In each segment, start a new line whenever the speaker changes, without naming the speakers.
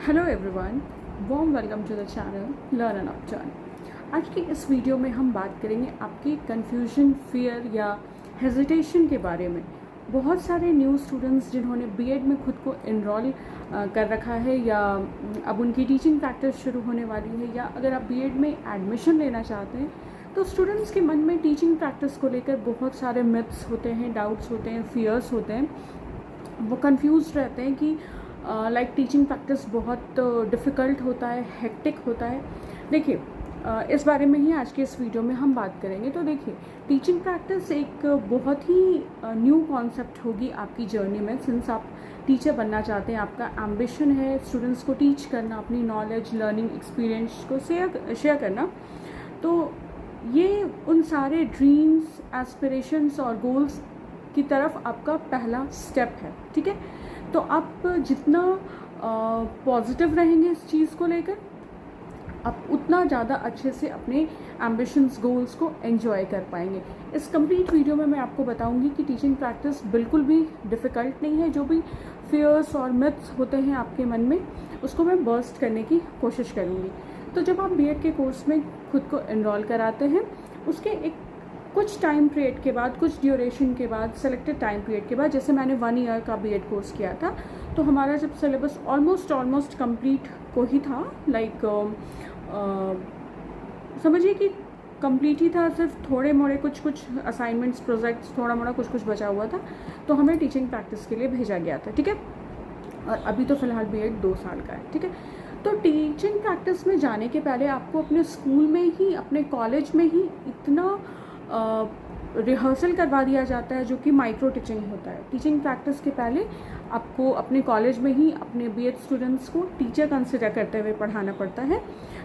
Hello everyone, warm welcome to the channel learn and upturn. आज की इस video में हम बात करेंगे आपकी कन्फ्यूजन, फियर या हेजिटेशन के बारे में। बहुत सारे न्यू स्टूडेंट्स जिन्होंने बीएड में खुद को इनरोल कर रखा है या अब उनकी टीचिंग प्रैक्टिस शुरू होने वाली है, या अगर आप बीएड में एडमिशन लेना चाहते हैं तो स्टूडेंट्स के मन में टीचिंग प्रैक्टिस को लेकर बहुत सारे मिथ्स होते हैं, डाउट्स होते हैं, फियर्स होते हैं। वो कंफ्यूज रहते हैं कि लाइक टीचिंग प्रैक्टिस बहुत डिफ़िकल्ट होता है, हेक्टिक होता है। देखिए, इस बारे में ही आज के इस वीडियो में हम बात करेंगे। तो देखिए, टीचिंग प्रैक्टिस एक बहुत ही न्यू कॉन्सेप्ट होगी आपकी जर्नी में। सिंस आप टीचर बनना चाहते हैं, आपका एम्बिशन है स्टूडेंट्स को टीच करना, अपनी नॉलेज, लर्निंग एक्सपीरियंस को शेयर करना, तो ये उन सारे ड्रीम्स, एस्पिरेशंस और गोल्स की तरफ आपका पहला स्टेप है। ठीक है, तो आप जितना पॉजिटिव रहेंगे इस चीज़ को लेकर, आप उतना ज़्यादा अच्छे से अपने एम्बिशंस, गोल्स को एंजॉय कर पाएंगे। इस कंप्लीट वीडियो में मैं आपको बताऊंगी कि टीचिंग प्रैक्टिस बिल्कुल भी डिफ़िकल्ट नहीं है। जो भी फियर्स और मिथ्स होते हैं आपके मन में, उसको मैं बर्स्ट करने की कोशिश करूँगी। तो जब आप बीएड के कोर्स में खुद को एनरोल कराते हैं, उसके एक कुछ टाइम पीरियड के बाद, कुछ ड्यूरेशन के बाद, सेलेक्टेड टाइम पीरियड के बाद, जैसे मैंने 1 ईयर का बीएड कोर्स किया था, तो हमारा जब सिलेबस ऑलमोस्ट कंप्लीट को ही था, लाइक समझिए कि कंप्लीट ही था, सिर्फ थोड़े मोड़े कुछ असाइनमेंट्स, प्रोजेक्ट्स, थोड़ा मोड़ा कुछ बचा हुआ था, तो हमें टीचिंग प्रैक्टिस के लिए भेजा गया था। ठीक है, और अभी तो फ़िलहाल बीएड 2 साल का है। ठीक है, तो टीचिंग प्रैक्टिस में जाने के पहले आपको अपने स्कूल में ही, अपने कॉलेज में ही इतना रिहर्सल करवा दिया जाता है, जो कि माइक्रो टीचिंग होता है। टीचिंग प्रैक्टिस के पहले आपको अपने कॉलेज में ही अपने बीएड स्टूडेंट्स को टीचर कंसिडर करते हुए पढ़ाना पड़ता है।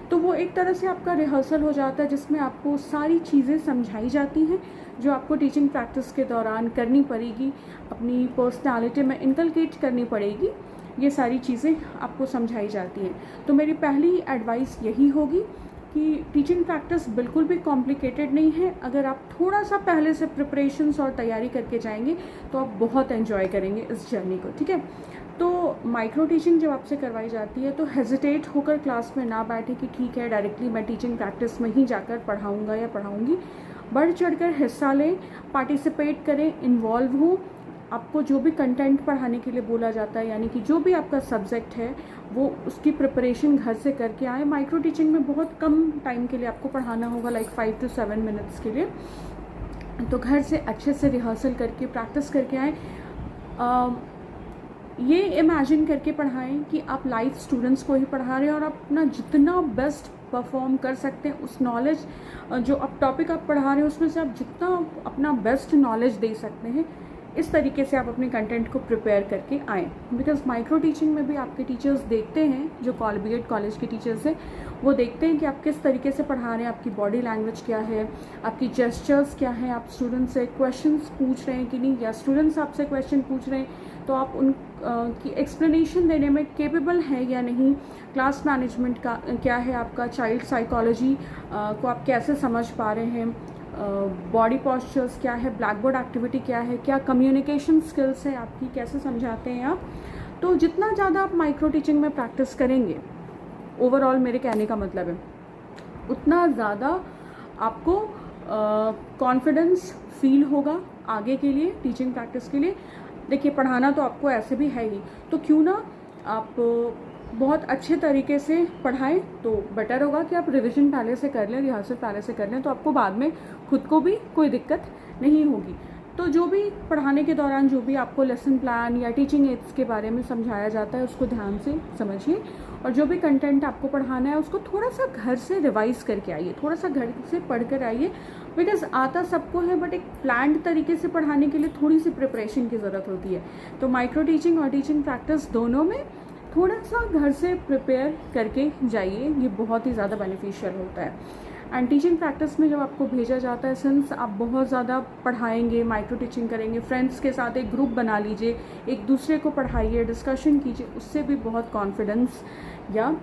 तो वो एक तरह से आपका रिहर्सल हो जाता है, जिसमें आपको सारी चीज़ें समझाई जाती हैं जो आपको टीचिंग प्रैक्टिस के दौरान करनी पड़ेगी, अपनी पर्सनालिटी में इनकलकेट करनी पड़ेगी। ये सारी चीज़ें आपको समझाई जाती हैं। तो मेरी पहली एडवाइस यही होगी कि टीचिंग प्रैक्टिस बिल्कुल भी कॉम्प्लिकेटेड नहीं है। अगर आप थोड़ा सा पहले से प्रिपरेशंस और तैयारी करके जाएंगे तो आप बहुत एंजॉय करेंगे इस जर्नी को। ठीक है, तो माइक्रो टीचिंग जब आपसे करवाई जाती है तो हेजिटेट होकर क्लास में ना बैठे कि ठीक है डायरेक्टली मैं टीचिंग प्रैक्टिस में ही जाकर पढ़ाऊँगा या पढ़ाऊँगी। बढ़ चढ़कर हिस्सा लें, पार्टिसिपेट करें, इन्वॉल्व हों। आपको जो भी कंटेंट पढ़ाने के लिए बोला जाता है, यानी कि जो भी आपका सब्जेक्ट है, वो उसकी प्रिपरेशन घर से करके आए। माइक्रो टीचिंग में बहुत कम टाइम के लिए आपको पढ़ाना होगा, लाइक 5 to 7 मिनट्स के लिए। तो घर से अच्छे से रिहर्सल करके, प्रैक्टिस करके आए। ये इमेजिन करके पढ़ाएं कि आप लाइव स्टूडेंट्स को ही पढ़ा रहे हैं और आप अपना जितना बेस्ट परफॉर्म कर सकते हैं, उस नॉलेज जो आप टॉपिक आप पढ़ा रहे हैं उसमें से आप जितना अपना बेस्ट नॉलेज दे सकते हैं, इस तरीके से आप अपने कंटेंट को प्रिपेयर करके आएँ। बिकॉज माइक्रो टीचिंग में भी आपके टीचर्स देखते हैं, जो बीएड कॉलेज के टीचर्स हैं, वो देखते हैं कि आप किस तरीके से पढ़ा रहे हैं, आपकी बॉडी लैंग्वेज क्या है, आपकी जेस्चर्स क्या है, आप स्टूडेंट से क्वेश्चंस पूछ रहे हैं कि नहीं, या स्टूडेंट्स आपसे क्वेश्चन पूछ रहे हैं तो आप उन की एक्सप्लेनेशन देने में केपेबल है या नहीं। क्लास मैनेजमेंट का क्या है आपका, चाइल्ड साइकोलॉजी को आप कैसे समझ पा रहे हैं, बॉडी पॉस्चर्स क्या है, ब्लैक बोर्ड एक्टिविटी क्या है, क्या कम्युनिकेशन स्किल्स है आपकी, कैसे समझाते हैं आप। तो जितना ज़्यादा आप माइक्रो टीचिंग में प्रैक्टिस करेंगे, ओवरऑल मेरे कहने का मतलब है, उतना ज़्यादा आपको कॉन्फिडेंस फील होगा आगे के लिए, टीचिंग प्रैक्टिस के लिए। देखिए, पढ़ाना तो आपको ऐसे भी है ही, तो क्यों ना आप बहुत अच्छे तरीके से पढ़ाएं। तो बेटर होगा कि आप रिवीजन पहले से कर लें, रिहर्सल पहले से कर लें, तो आपको बाद में खुद को भी कोई दिक्कत नहीं होगी। तो जो भी पढ़ाने के दौरान जो भी आपको लेसन प्लान या टीचिंग एड्स के बारे में समझाया जाता है, उसको ध्यान से समझिए, और जो भी कंटेंट आपको पढ़ाना है उसको थोड़ा सा घर से रिवाइज करके आइए, थोड़ा सा घर से पढ़ कर आइए। बिकॉज आता सबको है, बट एक प्लान्ड तरीके से पढ़ाने के लिए थोड़ी सी प्रिपरेशन की ज़रूरत होती है। तो माइक्रो टीचिंग और टीचिंग प्रैक्टिस दोनों में थोड़ा सा घर से प्रिपेयर करके जाइए, ये बहुत ही ज़्यादा बेनिफिशियल होता है। एंड टीचिंग प्रैक्टिस में जब आपको भेजा जाता है, सिंस आप बहुत ज़्यादा पढ़ाएंगे, माइक्रो टीचिंग करेंगे, फ्रेंड्स के साथ एक ग्रुप बना लीजिए, एक दूसरे को पढ़ाइए, डिस्कशन कीजिए, उससे भी बहुत कॉन्फिडेंस या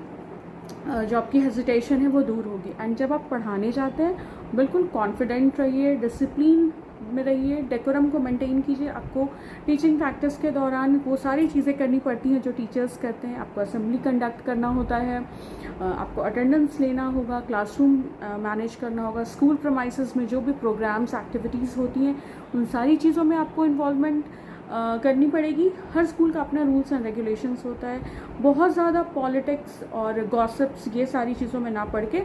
जो आपकी हेजिटेशन है वो दूर होगी। एंड जब आप पढ़ाने जाते हैं, बिल्कुल कॉन्फिडेंट रहिए, डिसिप्लिन में रहिए, डेकोरम को मेंटेन कीजिए। आपको टीचिंग प्रैक्टिस के दौरान वो सारी चीज़ें करनी पड़ती हैं जो टीचर्स करते हैं। आपको असेंबली कंडक्ट करना होता है, आपको अटेंडेंस लेना होगा, क्लासरूम मैनेज करना होगा, स्कूल प्रमाइसेस में जो भी प्रोग्राम्स एक्टिविटीज़ होती हैं उन सारी चीज़ों में आपको इन्वॉल्वमेंट करनी पड़ेगी। हर स्कूल का अपना रूल्स एंड रेगुलेशंस होता है। बहुत ज़्यादा पॉलिटिक्स और गॉसिप्स ये सारी चीज़ों में ना पड़ के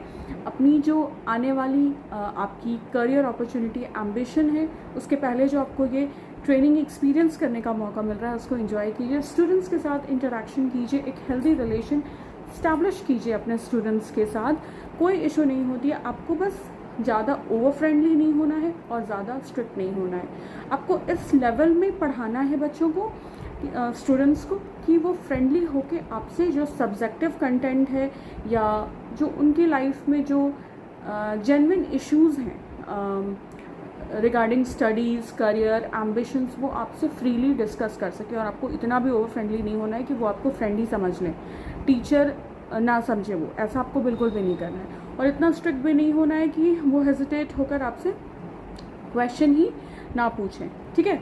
अपनी जो आने वाली आपकी करियर अपॉर्चुनिटी एम्बिशन है, उसके पहले जो आपको ये ट्रेनिंग एक्सपीरियंस करने का मौका मिल रहा है उसको एंजॉय कीजिए। स्टूडेंट्स के साथ इंटरेक्शन कीजिए, एक हेल्दी रिलेशन इस्टेब्लिश कीजिए अपने स्टूडेंट्स के साथ। कोई इशू नहीं होती है, आपको बस ज़्यादा ओवर फ्रेंडली नहीं होना है और ज़्यादा स्ट्रिक्ट नहीं होना है। आपको इस लेवल में पढ़ाना है बच्चों को, स्टूडेंट्स को, कि वो फ्रेंडली होके आपसे जो सब्जेक्टिव कंटेंट है या जो उनकी लाइफ में जो जेन्युइन इश्यूज़ हैं रिगार्डिंग स्टडीज़, करियर, एम्बिशंस, वो आपसे फ्रीली डिस्कस कर सके। और आपको इतना भी ओवर फ्रेंडली नहीं होना है कि वो आपको फ्रेंडली समझ लें, टीचर ना समझे, वो ऐसा आपको बिल्कुल भी नहीं करना है। और इतना स्ट्रिक्ट भी नहीं होना है कि वो हेजिटेट होकर आपसे क्वेश्चन ही ना पूछें, ठीक है।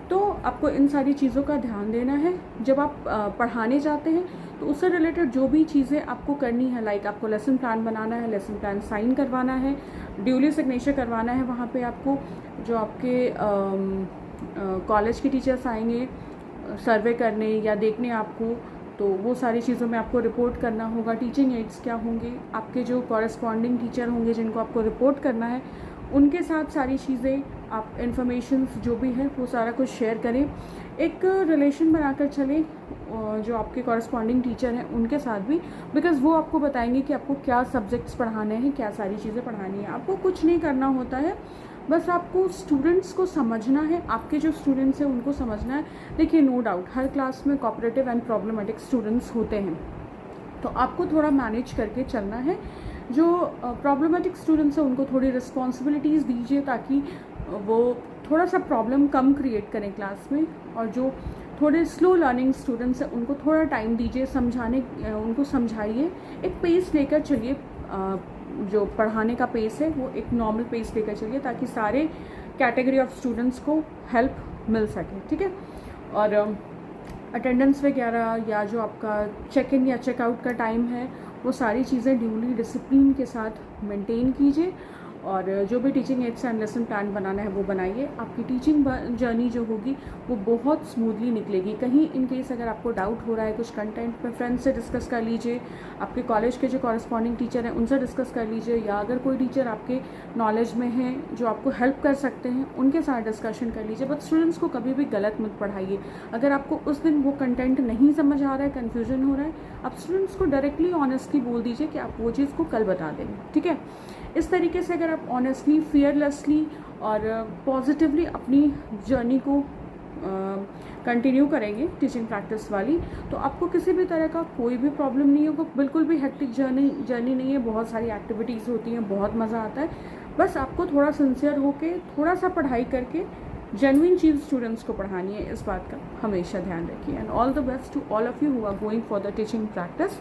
तो आपको इन सारी चीज़ों का ध्यान देना है। जब आप पढ़ाने जाते हैं तो उससे रिलेटेड जो भी चीज़ें आपको करनी है, लाइक आपको लेसन प्लान बनाना है, लेसन प्लान साइन करवाना है, ड्यूली सिग्नेचर करवाना है वहाँ पे आपको। जो आपके कॉलेज के टीचर्स आएंगे सर्वे करने या देखने आपको, तो वो सारी चीज़ों में आपको रिपोर्ट करना होगा। टीचिंग एड्स क्या होंगे, आपके जो कॉरेस्पॉन्डिंग टीचर होंगे जिनको आपको रिपोर्ट करना है, उनके साथ सारी चीज़ें आप इन्फॉर्मेशंस जो भी है वो सारा कुछ शेयर करें। एक रिलेशन बनाकर चलें जो आपके कॉरेस्पॉन्डिंग टीचर हैं उनके साथ भी, बिकॉज़ वो आपको बताएंगे कि आपको क्या सब्जेक्ट्स पढ़ाने हैं, क्या सारी चीज़ें पढ़ानी है। आपको कुछ नहीं करना होता है, बस आपको स्टूडेंट्स को समझना है, आपके जो स्टूडेंट्स हैं उनको समझना है। देखिए, नो डाउट हर क्लास में कोऑपरेटिव एंड प्रॉब्लमेटिक स्टूडेंट्स होते हैं, तो आपको थोड़ा मैनेज करके चलना है। जो प्रॉब्लमेटिक स्टूडेंट्स हैं उनको थोड़ी रिस्पॉन्सिबिलिटीज़ दीजिए ताकि वो थोड़ा सा प्रॉब्लम कम क्रिएट करें क्लास में। और जो थोड़े स्लो लर्निंग स्टूडेंट्स हैं उनको थोड़ा टाइम दीजिए, उनको समझाइए, एक पेस लेकर चलिए। जो पढ़ाने का पेस है वो एक नॉर्मल पेस लेकर चलिए ताकि सारे कैटेगरी ऑफ स्टूडेंट्स को हेल्प मिल सके, ठीक है। और अटेंडेंस वगैरह या जो आपका चेक इन या चेकआउट का टाइम है वो सारी चीज़ें ड्यूली डिसिप्लिन के साथ मेंटेन कीजिए। और जो भी teaching aids and lesson plan बनाना है वो बनाइए। आपकी टीचिंग जर्नी जो होगी वो बहुत स्मूथली निकलेगी। कहीं इन केस अगर आपको डाउट हो रहा है कुछ कंटेंट में, फ्रेंड्स से डिस्कस कर लीजिए, आपके कॉलेज के जो कॉरेस्पॉन्डिंग टीचर हैं उनसे डिस्कस कर लीजिए, या अगर कोई टीचर आपके नॉलेज में हैं जो आपको हेल्प कर सकते हैं उनके साथ डिस्कशन कर लीजिए। बट स्टूडेंट्स को कभी भी गलत मत पढ़ाइए। अगर आपको उस दिन वो कंटेंट नहीं समझ आ रहा है, कन्फ्यूजन हो रहा है, आप स्टूडेंट्स को डायरेक्टली ऑनेस्टली बोल दीजिए कि आप वो चीज़ को कल बता देंगे, ठीक है। इस तरीके से अगर आप ऑनेस्टली, फियरलेसली और पॉजिटिवली अपनी जर्नी को कंटिन्यू करेंगे टीचिंग प्रैक्टिस वाली, तो आपको किसी भी तरह का कोई भी प्रॉब्लम नहीं होगा। बिल्कुल भी हेक्टिक जर्नी नहीं है, बहुत सारी एक्टिविटीज़ होती हैं, बहुत मज़ा आता है। बस आपको थोड़ा सिंसियर होके थोड़ा सा पढ़ाई करके जेन्युइन चीज़ स्टूडेंट्स को पढ़ानी है, इस बात का हमेशा ध्यान रखिए। And all the best to all of you who are going for the teaching practice.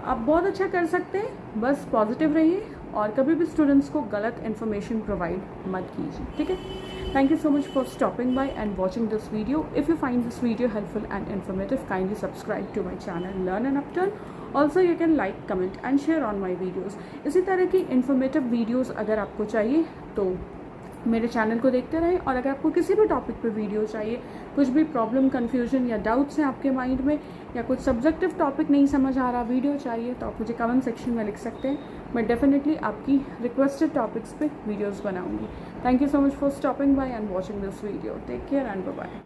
आप बहुत अच्छा कर सकते हैं, बस पॉजिटिव रहिए और कभी भी स्टूडेंट्स को गलत इन्फॉर्मेशन प्रोवाइड मत कीजिए, ठीक है। Thank you so much for stopping by and watching this video. If you find this video helpful and informative, kindly subscribe to my channel Learn and Upturn. Also you can like, comment and share on my videos. इसी तरह की informative videos अगर आपको चाहिए तो मेरे channel को देखते रहें। और अगर आपको किसी भी टॉपिक पे वीडियो चाहिए, कुछ भी प्रॉब्लम, कन्फ्यूजन या डाउट्स हैं आपके माइंड में, या कुछ सब्जेक्टिव टॉपिक नहीं समझ आ रहा वीडियो चाहिए, तो आप मुझे कमेंट सेक्शन में लिख सकते हैं। मैं डेफिनेटली आपकी रिक्वेस्टेड टॉपिक्स पे वीडियोस बनाऊंगी। Thank you so much for stopping by and watching this video. Take care and bye bye.